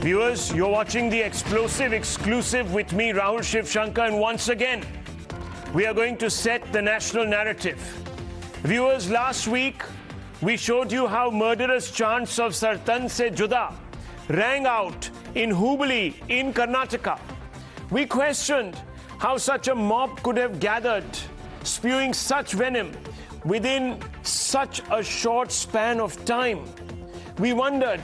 Viewers, you're watching the explosive exclusive with me, Rahul Shivshankar, and once again, we are going to set the national narrative. Viewers, last week, we showed you how murderous chants of Sartan Se Juda rang out in Hubballi in Karnataka. We questioned how such a mob could have gathered, spewing such venom within such a short span of time. We wondered,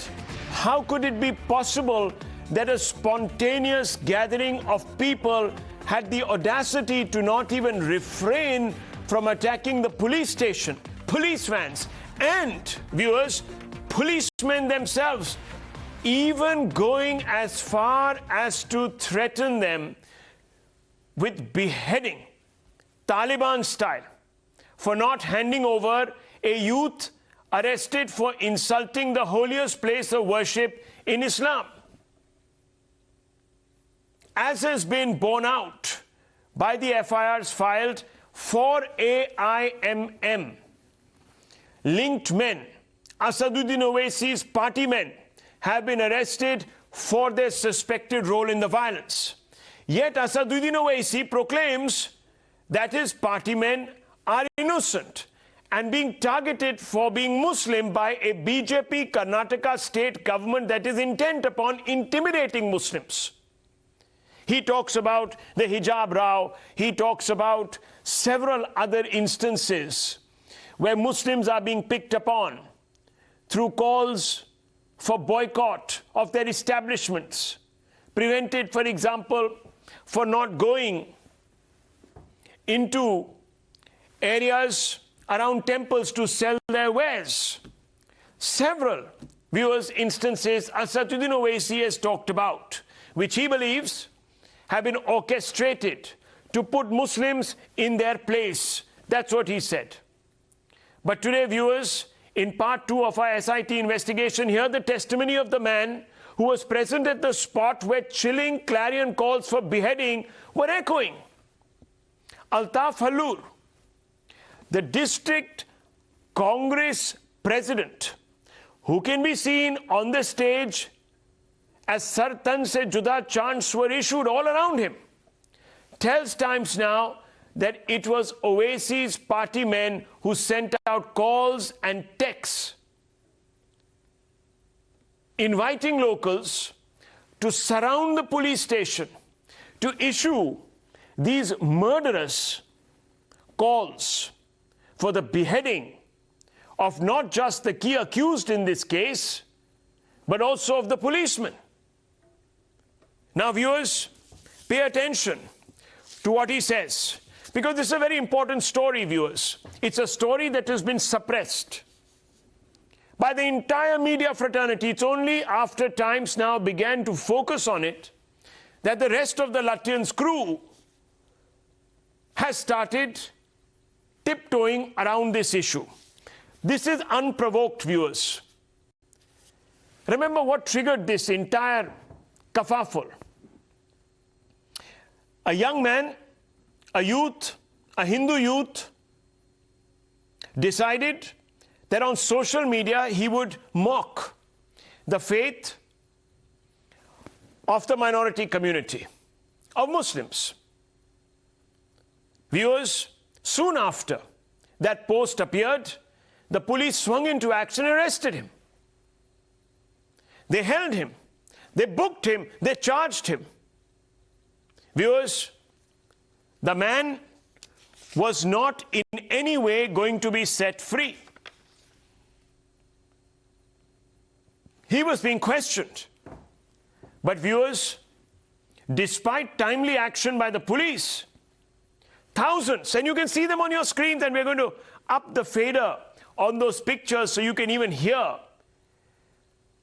how could it be possible that a spontaneous gathering of people had the audacity to not even refrain from attacking the police station, police vans, and, viewers, policemen themselves, even going as far as to threaten them with beheading, Taliban style, for not handing over a youth arrested for insulting the holiest place of worship in Islam. As has been borne out by the FIRs filed for AIMIM, linked men, Asaduddin Owaisi's party men, have been arrested for their suspected role in the violence. Yet Asaduddin Owaisi proclaims that his party men are innocent and being targeted for being Muslim by a BJP Karnataka state government that is intent upon intimidating Muslims. He talks about the hijab row. He talks about several other instances where Muslims are being picked upon through calls for boycott of their establishments, prevented, for example, for not going into areas around temples to sell their wares. Several, viewers, instances Asaduddin Owaisi has talked about, which he believes have been orchestrated to put Muslims in their place. That's what he said. But today, viewers, in part 2 of our SIT investigation, hear the testimony of the man who was present at the spot where chilling clarion calls for beheading were echoing. Altaf Hallur, the district Congress president, who can be seen on the stage as Sartan Se Juda chants were issued all around him, tells Times Now that it was Owaisi's party men who sent out calls and texts inviting locals to surround the police station, to issue these murderous calls for the beheading of not just the key accused in this case, but also of the policeman. Now, viewers, pay attention to what he says, because this is a very important story, viewers. It's a story that has been suppressed by the entire media fraternity. It's only after Times Now began to focus on it that the rest of the Lutyens crew has started tiptoeing around this issue. This is unprovoked, viewers. Remember what triggered this entire kerfuffle. A young man, a youth, a Hindu youth, decided that on social media he would mock the faith of the minority community of Muslims. Viewers, soon after that post appeared, the police swung into action and arrested him. They held him, they booked him, they charged him. Viewers, the man was not in any way going to be set free. He was being questioned. But viewers, despite timely action by the police, thousands, and you can see them on your screens, and we're going to up the fader on those pictures so you can even hear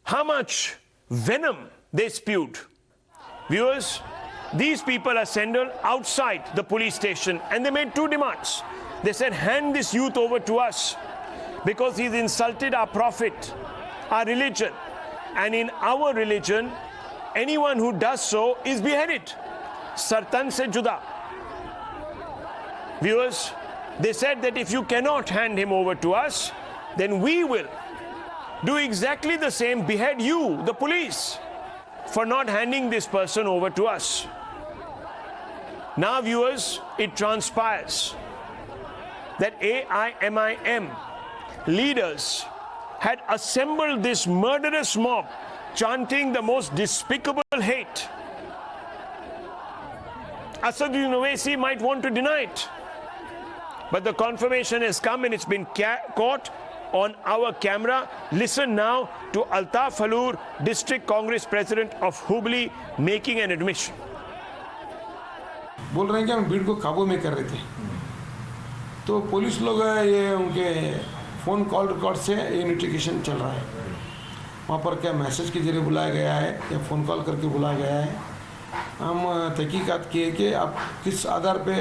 how much venom they spewed. Viewers, these people assembled outside the police station and they made 2 demands. They said, hand this youth over to us because he's insulted our prophet, our religion. And in our religion, anyone who does so is beheaded. Sartan Se Juda. Viewers, they said that if you cannot hand him over to us, then we will do exactly the same, behead you, the police. for not handing this person over to us. Now, viewers, it transpires that AIMIM leaders had assembled this murderous mob chanting the most despicable hate. Asaduddin Owaisi might want to deny it, but the confirmation has come and it's been caught on our camera. Listen now to Altaf Haloor, District Congress President of Hubballi, making an admission. बोल रहे हैं कि हम भीड़ को काबू में कर रहे थे, तो पुलिस लोग ये उनके फ़ोन कॉल रिकॉर्ड से ये इन्वेस्टिगेशन चल रहा है। वहाँ पर क्या मैसेज के जरिए बुलाया गया है या फ़ोन कॉल करके बुलाया गया है, हम तहकीकात किए कि आप किस आधार पे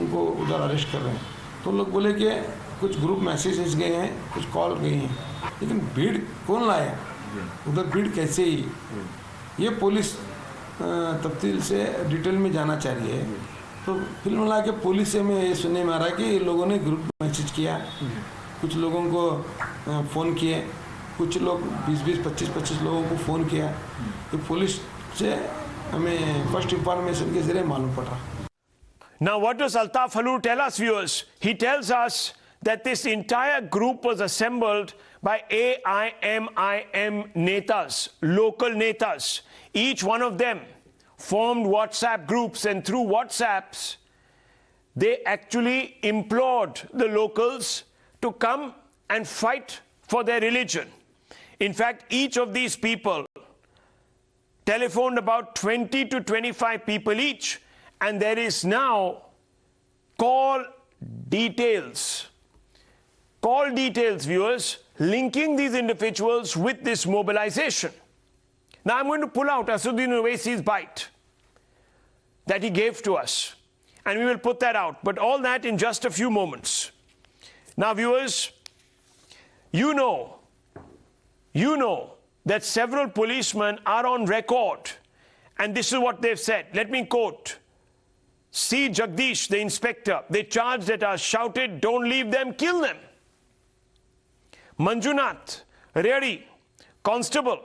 उनको उधर अरेस्ट कर रहे हैं। तो लोग बोले कि कुछ ग्रुप मैसेजेस गए हैं, कुछ कॉल गई हैं, लेकिन भीड़ कौन लाया, उधर भीड़ कैसे ही, ये पुलिस तफ्तील से डिटेल में जाना चाह रही है। तो फिर मिला के पुलिस से में ये सुनने में आ रहा है कि लोगों ने ग्रुप मैसेज किया, कुछ लोगों को फ़ोन किए, कुछ लोग 20-20, 25-25 लोगों को फ़ोन किया। तो पुलिस से हमें फर्स्ट इंफॉर्मेशन के जरिए मालूम पड़ा। Now, what does Altaf Haloor tell us, viewers? He tells us that this entire group was assembled by AIMIM netas, local netas. Each one of them formed WhatsApp groups, and through WhatsApps, they actually implored the locals to come and fight for their religion. In fact, each of these people telephoned about 20 to 25 people each, and there is now call details, viewers, linking these individuals with this mobilization. Now I'm going to pull out Asaduddin Owaisi's bite that he gave to us, and we will put that out, but all that in just a few moments. Now, viewers, you know that several policemen are on record, and this is what they've said. Let me quote. C. Jagdish, the inspector, they charged at us, shouted, "Don't leave them, kill them." Manjunath, Reddy, constable,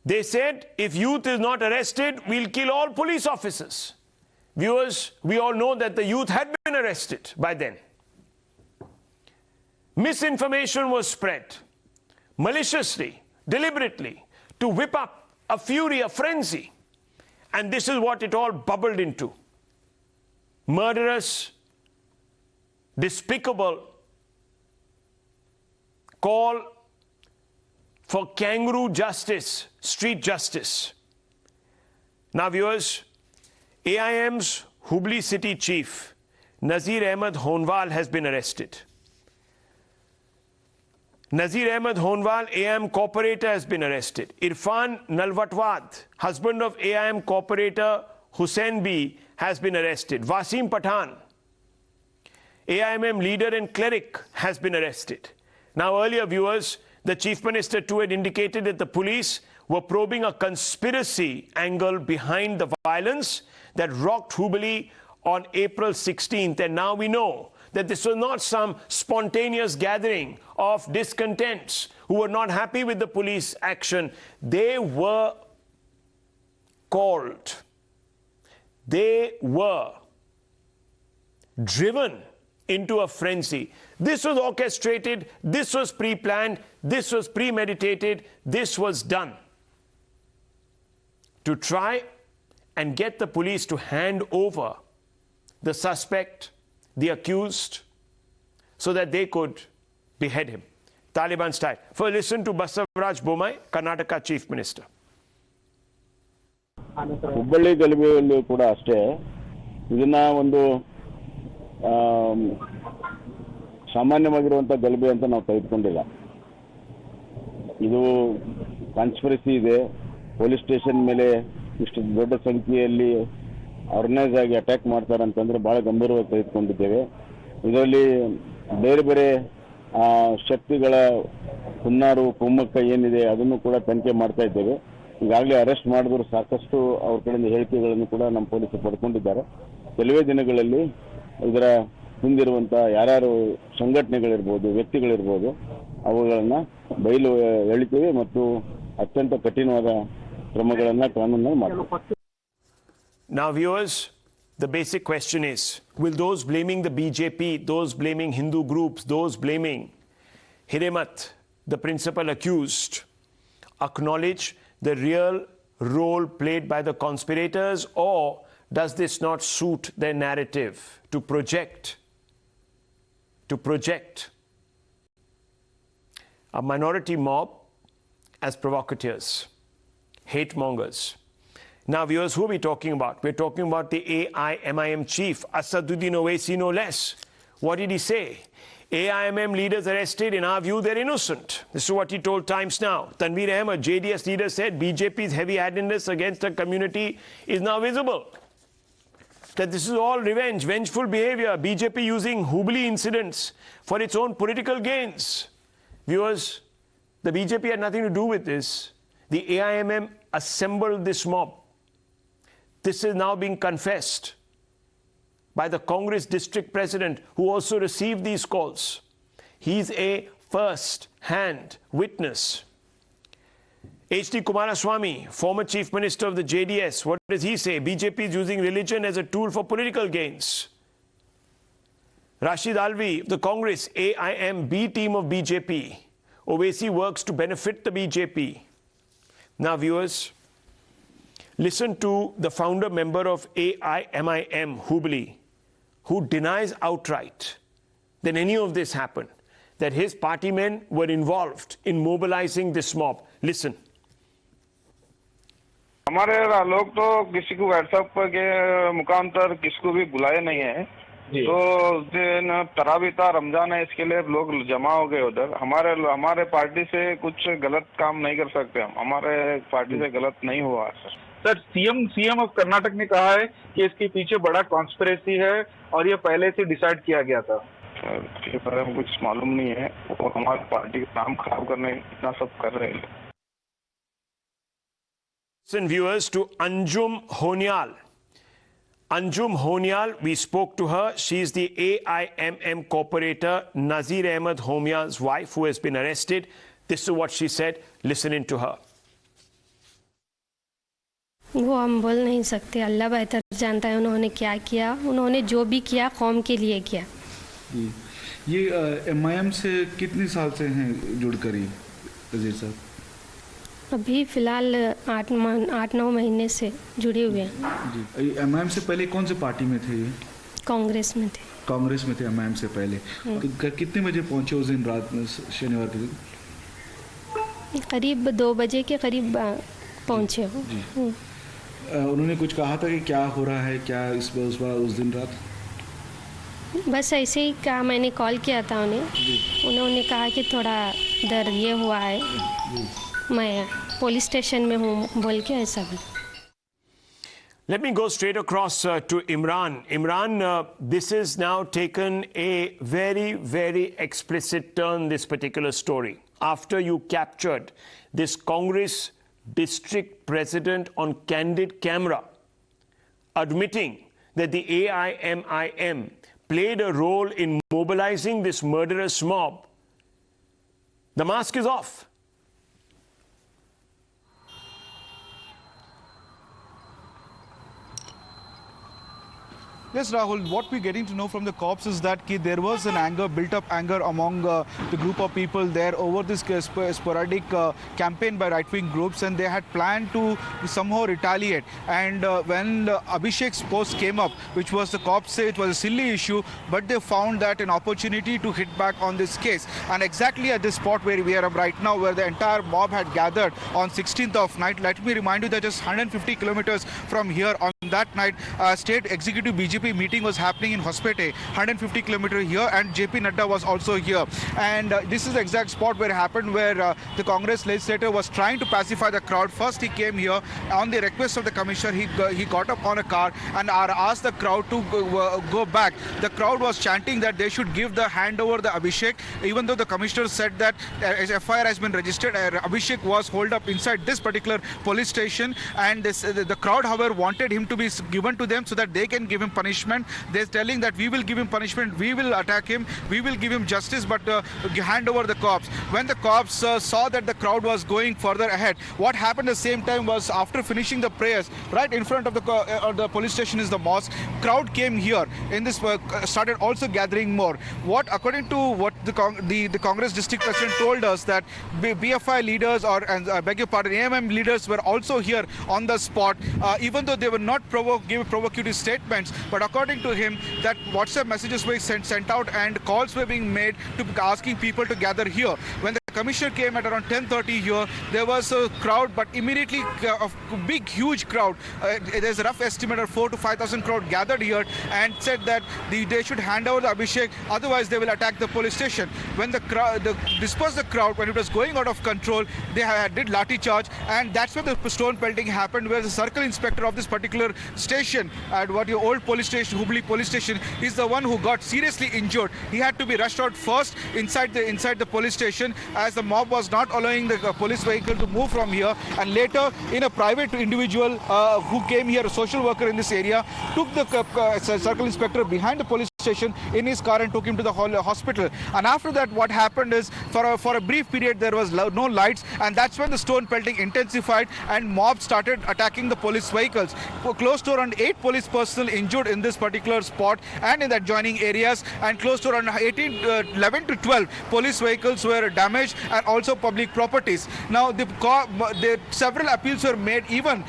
they said, if youth is not arrested, we'll kill all police officers. Viewers, we all know that the youth had been arrested by then. Misinformation was spread maliciously, deliberately, to whip up a fury, a frenzy. And this is what it all bubbled into. Murderous, despicable call for kangaroo justice, street justice. Now, viewers, AIM's Hubballi city chief, Nazir Ahmed Honwal, has been arrested. Nazir Ahmed Honwal, AIM corporator, has been arrested. Irfan Nalwatwad, husband of AIM corporator Hussein B, has been arrested. Wasim Pathan, AIMM leader and cleric, has been arrested. Now, earlier, viewers, the Chief Minister too had indicated that the police were probing a conspiracy angle behind the violence that rocked Hubballi on April 16th. And now we know that this was not some spontaneous gathering of discontents who were not happy with the police action. They were called. They were driven into a frenzy. This was orchestrated, this was pre-planned, this was premeditated, this was done to try and get the police to hand over the suspect, the accused, so that they could behead him, Taliban style. First, listen to Basavaraj Bommai, Karnataka Chief Minister. Hubballi ಗಲಭೆಯಲ್ಲೂ ಕೂಡ ಅಷ್ಟೇ ಇದನ್ನ ಒಂದು ಸಾಮಾನ್ಯವಾಗಿರುವಂಥ ಗಲಭೆ ಅಂತ ನಾವು ತೆಗೆದುಕೊಂಡಿಲ್ಲ. ಇದು conspiracy ಇದೆ. ಪೊಲೀಸ್ ಸ್ಟೇಷನ್ ಮೇಲೆ ಇಷ್ಟು ದೊಡ್ಡ ಸಂಖ್ಯೆಯಲ್ಲಿ ಆರ್ಗನೈಸ್ ಆಗಿ ಅಟ್ಯಾಕ್ ಮಾಡ್ತಾರೆ ಅಂತಂದ್ರೆ ಬಹಳ ಗಂಭೀರವಾಗಿ ತೆಗೆದುಕೊಂಡಿದ್ದೇವೆ. ಇದರಲ್ಲಿ ಬೇರೆ ಬೇರೆ ಶಕ್ತಿಗಳ ಹುನ್ನಾರು ಕುಮ್ಮಕ್ಕ ಏನಿದೆ ಅದನ್ನು ಕೂಡ ತನಿಖೆ ಮಾಡ್ತಾ ಇದ್ದೇವೆ. ಈಗಾಗಲೇ ಅರೆಸ್ಟ್ ಮಾಡಿದ್ರು ಸಾಕಷ್ಟು ಅವ್ರ ಕಡೆಯಿಂದ ಹೇಳಿಕೆಗಳನ್ನು ಕೂಡ ನಮ್ಮ ಪೊಲೀಸರು ಪಡ್ಕೊಂಡಿದ್ದಾರೆ. ಕೆಲವೇ ದಿನಗಳಲ್ಲಿ ಇದರ ಹಿಂದಿರುವಂಥ ಯಾರ್ಯಾರು ಸಂಘಟನೆಗಳಿರ್ಬೋದು, ವ್ಯಕ್ತಿಗಳಿರ್ಬೋದು, ಅವುಗಳನ್ನು ಬಯಲು ಎಳಿತೀವಿ ಮತ್ತು ಅತ್ಯಂತ ಕಠಿಣವಾದ ಕ್ರಮಗಳನ್ನ ಕಾನೂನು ಮಾಡಬೇಕು. Now, viewers, the basic question is, will those blaming the BJP, those blaming Hindu groups, those blaming Hiremat, the principal accused, acknowledge the real role played by the conspirators, or does this not suit their narrative to project a minority mob as provocateurs, hate mongers? Now, viewers, who are we talking about? We're talking about the AIMIM chief, Asaduddin Owaisi, no less. What did he say? AIMM leaders arrested, in our view, they're innocent. This is what he told Times Now. Tanveer Ahmed, JDS leader, said BJP's heavy-handedness against the community is now visible. That this is all revenge, vengeful behavior. BJP using Hubballi incidents for its own political gains. Viewers, the BJP had nothing to do with this. The AIMM assembled this mob. This is now being confessed by the Congress district president, who also received these calls. He's a first-hand witness. H.D. Kumaraswamy, former chief minister of the JDS, what does he say? BJP is using religion as a tool for political gains. Rashid Alvi, the Congress AIM B team of BJP. Owaisi works to benefit the BJP. Now, viewers, listen to the founder member of AIMIM, Hubballi, who denies outright that any of this happened, that his party men were involved in mobilizing this mob. Listen. हमारे लोग तो किसी को WhatsApp के मुकांतर किसको भी बुलाए नहीं है, तो उस दिन तरावी था, रमजान है, इसके लिए लोग जमा हो गए उधर. हमारे पार्टी से कुछ गलत काम नहीं कर सकते हम. हमारे पार्टी से गलत नहीं हुआ सर. सीएम ऑफ कर्नाटक ने कहा है कि इसके पीछे बड़ा कॉन्स्पिरेसी है और ये पहले से डिसाइड किया गया था. इसके बारे में कुछ मालूम नहीं है, और हमारी पार्टी का नाम खराब करने इतना सब कर रहे हैं. Listen, viewers, to Anjum Honial. Anjum Honial, we spoke to her. She's the AIMM corporator, Nazir Ahmed Homia's wife, who has been arrested. This is what she said. Listen in to her. वो हम बोल नहीं सकते, अल्लाह बेहतर जानता है उन्होंने क्या किया. उन्होंने जो भी किया कौम के लिए किया. ये एमआईएम से कितने साल से हैं जुड़कर ये नज़ीर साहब? अभी फ़िलहाल 8-9 महीने से जुड़े हुए हैं. जी, एमआईएम से पहले कौन से पार्टी में थे ये? कांग्रेस में थे. कांग्रेस में थे एमआईएम से पहले. कितने बजे पहुंचे उस दिन रात में, शनिवार के दिन? करीब 2 बजे के करीब पहुंचे हो. उन्होंने कुछ कहा था कि क्या हो रहा है, क्या उस दिन रात? बस ऐसे ही कहा, मैंने कॉल किया था उन्हें. उन्होंने कहा कि थोड़ा डर ये हुआ है, मैं पुलिस स्टेशन में हूँ बोल के ऐसा भी. Let me go straight across to Imran. Imran, this has now taken a very, very explicit turn, this particular story. After you captured this Congress district president on candid camera, admitting that the AIMIM played a role in mobilizing this murderous mob, the mask is off. Yes, Rahul, what we're getting to know from the cops is that there was an built-up anger among the group of people there over this sporadic campaign by right-wing groups, and they had planned to somehow retaliate. And when Abhishek's post came up, which was, the cops say it was a silly issue, but they found that an opportunity to hit back on this case. And exactly at this spot where we are right now, where the entire mob had gathered on 16th of night, let me remind you that just 150 kilometers from here on that night, state executive BJP meeting was happening in Hospete, 150 kilometers here, and JP Nadda was also here. And this is the exact spot where it happened, where the Congress legislator was trying to pacify the crowd. First he came here on the request of the commissioner. He got up on a car and asked the crowd to go back. The crowd was chanting that they should give the hand over the Abhishek, even though the commissioner said that FIR has been registered. Abhishek was holed up inside this particular police station, and the crowd, however, wanted him to to be given to them so that they can give him punishment. They're telling that we will give him punishment, we will attack him, we will give him justice, but hand over the cops. When the cops saw that the crowd was going further ahead, what happened at the same time was, after finishing the prayers, right in front of the police station is the mosque, crowd came here in this started also gathering more. What, according to what the Congress district president told us, that BFI leaders and I beg your pardon, AIMIM leaders were also here on the spot, even though they were not giving provocative statements, but according to him, that WhatsApp messages were sent out and calls were being made to asking people to gather here. When the commissioner came at around 10:30 here, there was a crowd, but immediately a big, huge crowd. There's a rough estimate of 4,000 to 5,000 crowd gathered here and said that they should hand over the Abhishek, otherwise they will attack the police station. When the dispersed the crowd, when it was going out of control, they did lathi charge, and that's where the stone pelting happened, where the circle inspector of this particular station at your old police station, Hubballi police station, is the one who got seriously injured. He had to be rushed out first inside the police station, as the mob was not allowing the police vehicle to move from here, and later in a private individual who came here, a social worker in this area, took the circle inspector behind the police station in his car and took him to the hospital. And after that, what happened is, for a brief period there was no lights, and that's when the stone pelting intensified and mob started attacking the police vehicles. Close to around 8 police personnel injured in this particular spot and in the adjoining areas, and close to around 11 to 12 police vehicles were damaged, and also public properties. Now, several appeals were made, even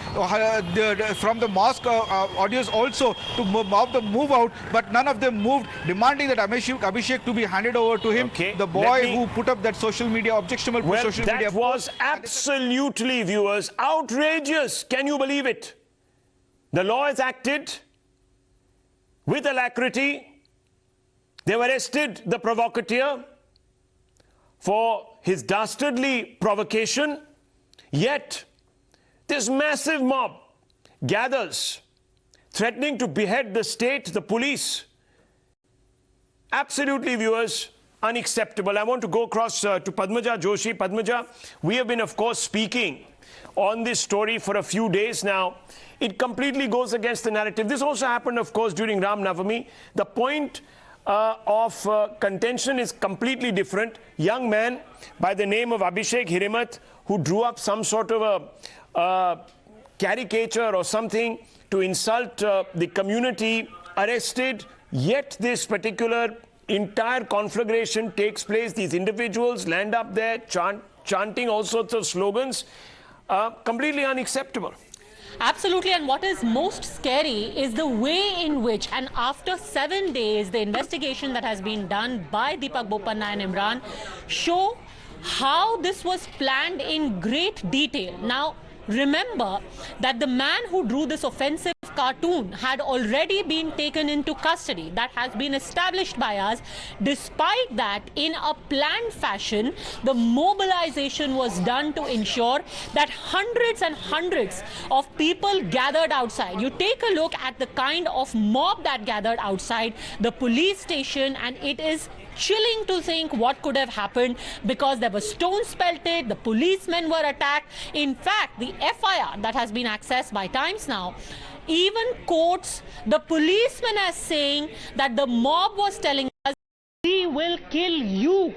from the mosque audios also, to mob them move out, but none of them moved, demanding that Abhishek to be handed over to him. Okay, the boy who put up that social media, objectionable social media. That was absolutely, viewers, outrageous. Can you believe it? The law has acted with alacrity. They've arrested the provocateur for his dastardly provocation, yet this massive mob gathers, threatening to behead the state, the police. Absolutely, viewers, unacceptable. I want to go across to Padmaja Joshi. Padmaja, we have been, of course, speaking on this story for a few days now. It completely goes against the narrative. This also happened, of course, during Ram Navami. The point of contention is completely different. Young man by the name of Abhishek Hirimat, who drew up some sort of a caricature or something to insult the community, arrested, yet this particular entire conflagration takes place. These individuals land up there chanting all sorts of slogans. Completely unacceptable. Absolutely, and what is most scary is the way in which, and after 7 days, the investigation that has been done by Deepak Bopanna and Imran show how this was planned in great detail. Now, remember that the man who drew this offensive cartoon had already been taken into custody. That has been established by us. Despite that, in a planned fashion, the mobilization was done to ensure that hundreds and hundreds of people gathered outside. You take a look at the kind of mob that gathered outside the police station, and it is chilling to think what could have happened, because there were stones pelted, the policemen were attacked. In fact, the FIR that has been accessed by Times Now even quotes the policemen as saying that the mob was telling us, "We will kill you."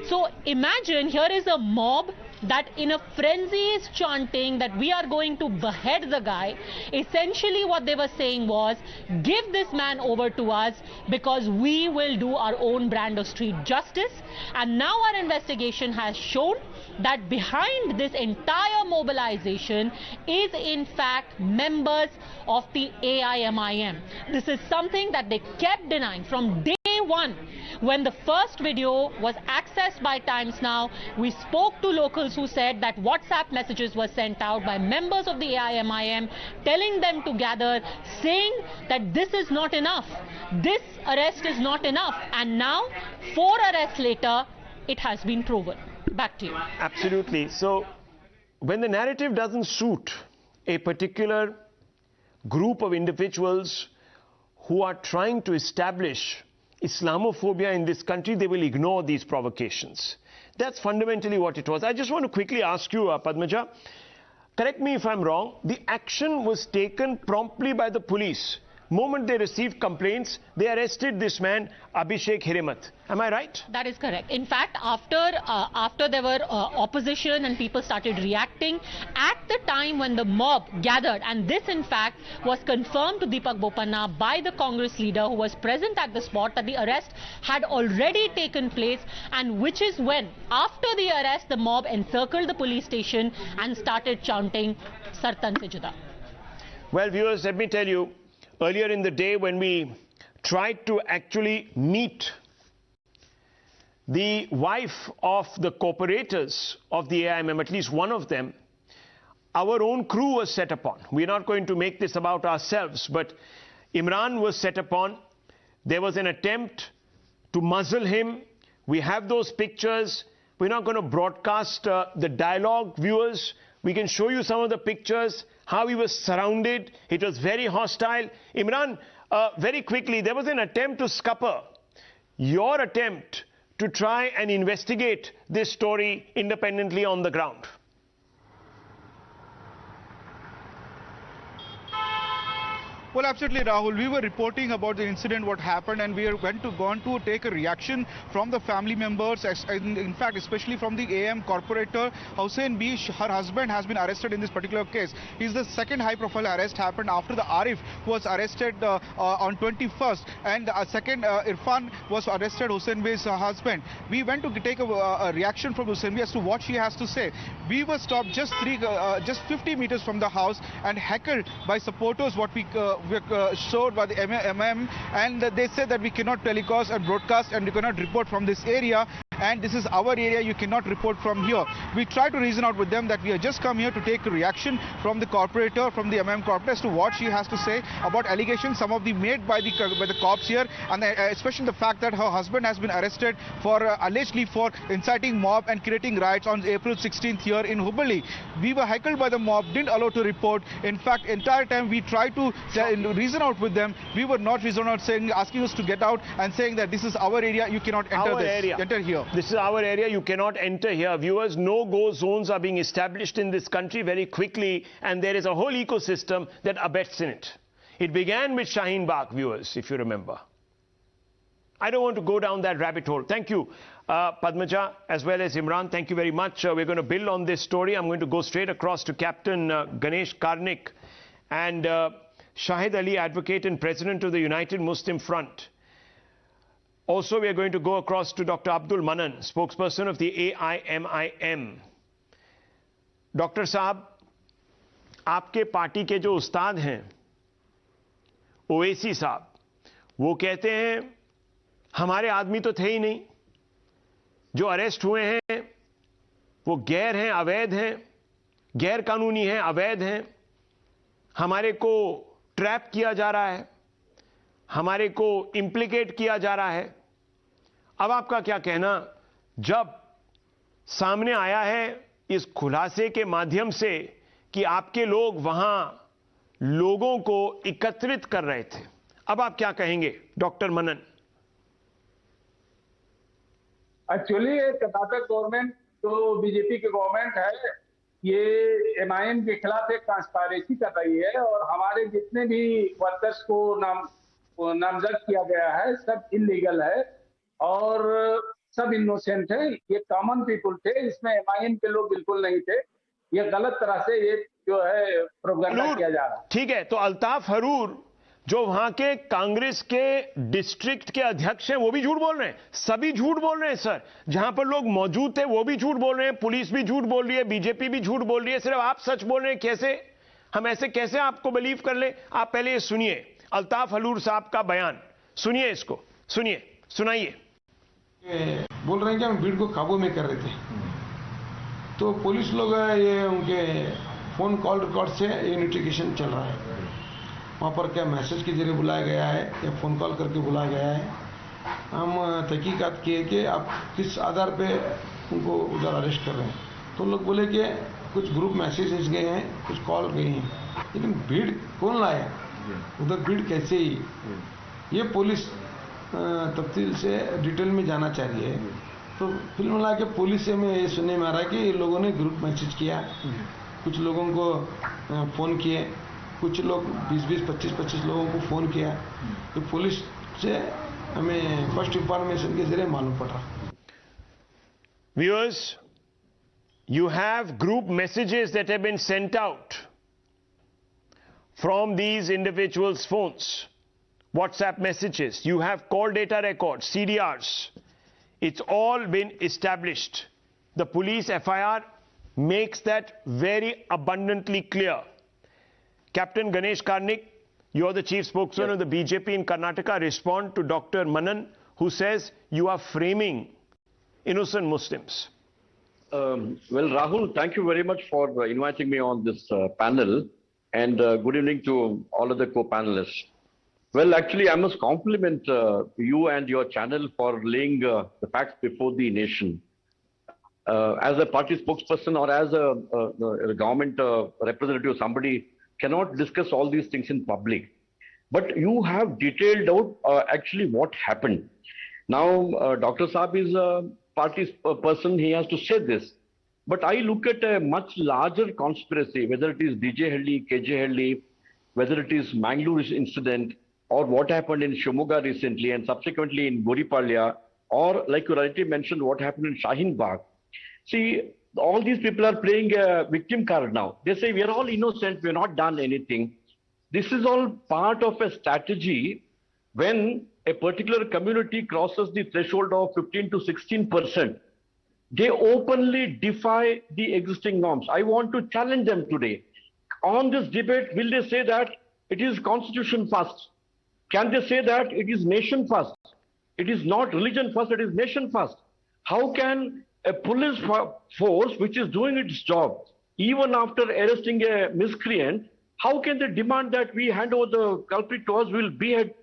So imagine, here is a mob that in a frenzy is chanting that we are going to behead the guy. Essentially what they were saying was, give this man over to us because we will do our own brand of street justice. And now our investigation has shown that behind this entire mobilization is in fact members of the AIMIM. This is something that they kept denying from day one. When the first video was accessed by Times Now, we spoke to locals who said that WhatsApp messages were sent out by members of the AIMIM telling them to gather, saying that this is not enough. This arrest is not enough. And now, 4 arrests later, it has been proven. Back to you. Absolutely. So, when the narrative doesn't suit a particular group of individuals who are trying to establish Islamophobia in this country, they will ignore these provocations. That's fundamentally what it was. I just want to quickly ask you, Padmaja, correct me if I'm wrong, the action was taken promptly by the police. Moment they received complaints, they arrested this man, Abhishek Hiramat. Am I right? That is correct. In fact, after there were opposition and people started reacting, at the time when the mob gathered, and this in fact was confirmed to Deepak Bopanna by the Congress leader who was present at the spot, that the arrest had already taken place, and which is when, after the arrest, the mob encircled the police station and started chanting, "Sartan se Juda." Well, viewers, let me tell you, earlier in the day when we tried to actually meet the wife of the corporators of the AIMIM, at least one of them, our own crew was set upon. We're not going to make this about ourselves, but Imran was set upon. There was an attempt to muzzle him. We have those pictures. We're not going to broadcast the dialogue, viewers. We can show you some of the pictures, how he was surrounded. It was very hostile. Imran, very quickly, there was an attempt to scupper your attempt to try and investigate this story independently on the ground. Well, absolutely, Rahul. We were reporting about the incident, what happened, and we are going to take a reaction from the family members, in fact, especially from the AM corporator, Hussein B. Her husband has been arrested in this particular case. He's the second high-profile arrest happened after the Arif who was arrested on 21st, and second Irfan was arrested, Hussein B's husband. We went to take a reaction from Hussein B as to what she has to say. We were stopped just 50 meters from the house and heckled by supporters, what we showed by the AIMIM, and they said that we cannot telecast and broadcast and we cannot report from this area, and this is our area, you cannot report from here. We tried to reason out with them that we have just come here to take a reaction from the corporator, from the AIMIM corporator, as to what she has to say about allegations, some of the made by the cops here, and especially the fact that her husband has been arrested for allegedly for inciting mob and creating riots on April 16th here in Hubballi. We were heckled by the mob, didn't allow to report. In fact, entire time we tried to reason out with them. We were not reason out, asking us to get out and saying that this is our area, you cannot enter here. This is our area, you cannot enter here. Viewers, no-go zones are being established in this country very quickly, and there is a whole ecosystem that abets in it. It began with Shaheen Bagh, viewers, if you remember. I don't want to go down that rabbit hole. Thank you, Padmaja, as well as Imran. Thank you very much. We're going to build on this story. I'm going to go straight across to Captain Ganesh Karnik and Shahid Ali, advocate and president of the United Muslim Front. Also, we are going to go across to Dr. Abdul Manan, spokesperson of the AIMIM. Dr. Saab, आपके party के जो उस्ताद हैं, ओवैसी साहब, वो कहते हैं हमारे आदमी तो थे ही नहीं, जो अरेस्ट हुए हैं वो गैर हैं, अवैध हैं, गैर कानूनी हैं, अवैध हैं, हमारे को ट्रैप किया जा रहा है, हमारे को इम्प्लिकेट किया जा रहा है. अब आपका क्या कहना, जब सामने आया है इस खुलासे के माध्यम से कि आपके लोग वहां लोगों को एकत्रित कर रहे थे, अब आप क्या कहेंगे डॉक्टर मनन? एक्चुअली कर्नाटक गवर्नमेंट जो बीजेपी की गवर्नमेंट है, ये एमआईएम के खिलाफ एक ट्रांसपेरेंसी कर रही है, और हमारे जितने भी वर्कर्स को नामजद किया गया है सब इलीगल है और सब इनोसेंट है. ये कॉमन पीपल थे, इसमें एमआईएम के लोग बिल्कुल नहीं थे. ये गलत तरह से ये जो है प्रोपेगेंडा किया जा रहा है. ठीक है, तो अल्ताफ हरूर जो वहां के कांग्रेस के डिस्ट्रिक्ट के अध्यक्ष हैं वो भी झूठ बोल रहे हैं, सभी झूठ बोल रहे हैं सर. जहां पर लोग मौजूद थे वो भी झूठ बोल रहे हैं, पुलिस भी झूठ बोल रही है, बीजेपी भी झूठ बोल रही है, सिर्फ आप सच बोल रहे हैं. कैसे हम ऐसे कैसे आपको बिलीव कर ले? आप पहले ये सुनिए अल्ताफ हरूर साहब का बयान, सुनिए इसको, सुनिए, सुनाइए. बोल रहे हैं कि हम भीड़ को काबू में कर रहे थे, तो पुलिस लोग ये उनके फोन कॉल रिकॉर्ड से इन्वेस्टिगेशन चल रहा है. वहाँ पर क्या मैसेज के जरिए बुलाया गया है या फ़ोन कॉल करके बुलाया गया है, हम तहकीकात किए कि आप किस आधार पे उनको उधर अरेस्ट कर रहे हैं. तो लोग बोले कि कुछ ग्रुप मैसेजेस गए हैं, कुछ कॉल गई हैं, लेकिन भीड़ कौन लाया उधर, भीड़ कैसे ही, ये पुलिस तफ्तील से डिटेल में जाना चाह रही है. तो फिर मिला के पुलिस से में ये सुनने में आ रहा है कि ये लोगों ने ग्रुप मैसेज किया कुछ लोगों को फ़ोन किए, कुछ लोग 20-20, 25-25 लोगों को फ़ोन किया। तो पुलिस से हमें फर्स्ट इंफॉर्मेशन के जरिए मालूम पड़ा। Viewers, you have group messages that have been sent out from these individuals' phones, WhatsApp messages. You have call data records, CDRs. It's all been established. The police FIR makes that very abundantly clear. Captain Ganesh Karnik, you're the chief spokesman of the BJP in Karnataka. Respond to Dr. Manan, who says you are framing innocent Muslims. Well, Rahul, thank you very much for inviting me on this panel, and good evening to all of the co-panelists. Well, actually, I must compliment you and your channel for laying the facts before the nation. As a party spokesperson or as a government representative, somebody cannot discuss all these things in public. But you have detailed out actually what happened. Now, Dr. Saab is a party person, he has to say this. But I look at a much larger conspiracy, whether it is DJ Halli, KJ Halli, whether it is Mangalore incident, or what happened in Shimoga recently and subsequently in Goripalya, or like you rightly mentioned, what happened in Shaheen Bagh. See, all these people are playing a victim card now. They say we are all innocent, we have not done anything. This is all part of a strategy when a particular community crosses the threshold of 15 to 16%. They openly defy the existing norms. I want to challenge them today. On this debate, will they say that it is constitution first? Can they say that it is nation first? It is not religion first, it is nation first. How can a police force which is doing its job, even after arresting a miscreant, how can they demand that we hand over the culprit to us, we will behead?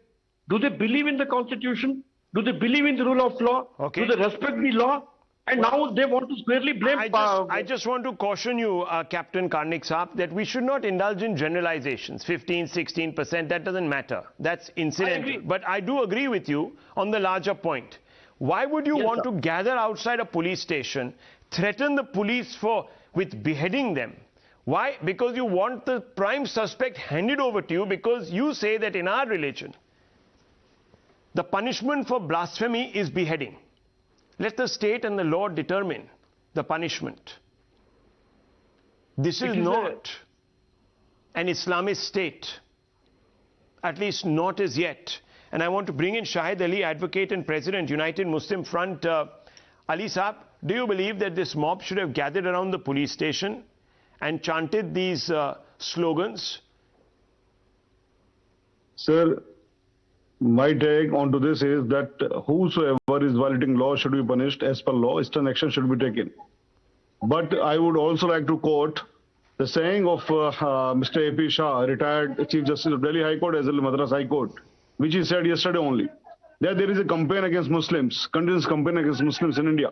Do they believe in the constitution? Do they believe in the rule of law? Okay. Do they respect the law? And now they want to squarely blame... I just want to caution you, Captain Karnik Saab, that we should not indulge in generalizations. 15, 16%, that doesn't matter. That's incidental. But I do agree with you on the larger point. Why would you want to gather outside a police station, threaten the police with beheading them? Why? Because you want the prime suspect handed over to you, because you say that in our religion, the punishment for blasphemy is beheading. Let the state and the law determine the punishment. This is not an Islamist state, at least not as yet. And I want to bring in Shahid Ali, advocate and president, United Muslim Front. Ali Saab, do you believe that this mob should have gathered around the police station and chanted these slogans? Sir, my take onto this is that whosoever is violating law should be punished as per law. Stern action should be taken. But I would also like to quote the saying of Mr. A.P. Shah, retired Chief Justice of Delhi High Court as well as Madras High Court, which he said yesterday only, that there is a campaign against Muslims, continuous campaign against Muslims in India.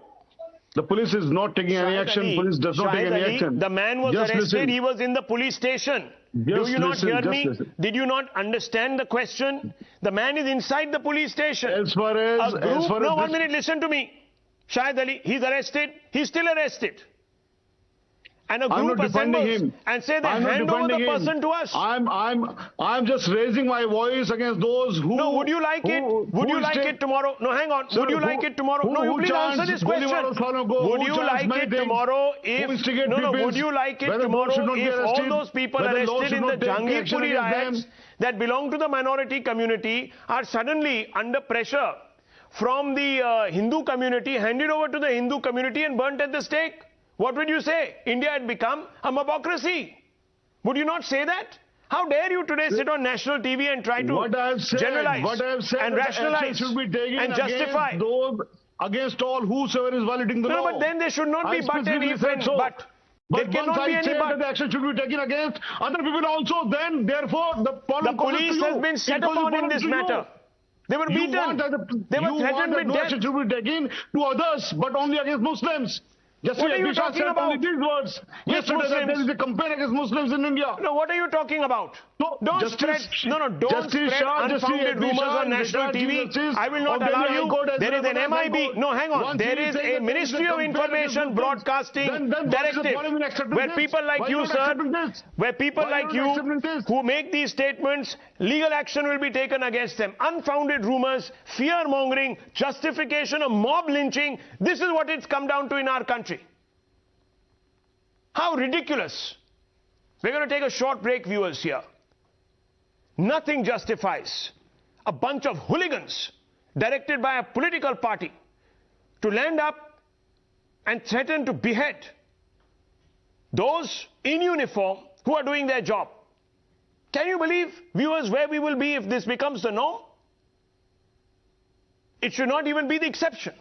The police is not taking any action. Police does not take any action. The man was arrested. He was in the police station. Do you not hear me? Did you not understand the question? The man is inside the police station. As far as... No, 1 minute, listen to me. Shahid Ali, he's arrested. He's still arrested. And a group assembles and say they hand over the person to us. I'm just raising my voice against those who... No, would you like it? Would you like it tomorrow? No, hang on. Would you like it tomorrow? No, you please answer this question. Would you like it tomorrow if... No, would you like it tomorrow if all those people arrested in the Jahangirpuri riots that belong to the minority community are suddenly under pressure from the Hindu community, handed over to the Hindu community and burnt at the stake? What would you say? India had become a mobocracy. Would you not say that? How dare you today sit on national TV and try to generalize and rationalize and justify? Against all whosoever is violating the law. No, but then there should not be but and if and but. There cannot be any but. The action should be taken against other people also. Then, therefore, the police has been set upon in this matter. They were beaten. They were threatened with death. Action should be taken to others, but only against Muslims. What are you talking about? These words. Which Yesterday Muslims? there is a campaign against Muslims in India. No, what are you talking about? So, Don't spread unfounded rumors on national TV. I will not allow you. There is an MIB. No, hang on. There is a Ministry of Information Broadcasting Directive where people like you, sir, where people like you who make these statements, legal action will be taken against them. Unfounded rumors, fear-mongering, justification of mob lynching. This is what it's come down to in our country. How ridiculous. We're going to take a short break, viewers, here. Nothing justifies a bunch of hooligans directed by a political party to land up and threaten to behead those in uniform who are doing their job. Can you believe, viewers, where we will be if this becomes the norm? It should not even be the exception.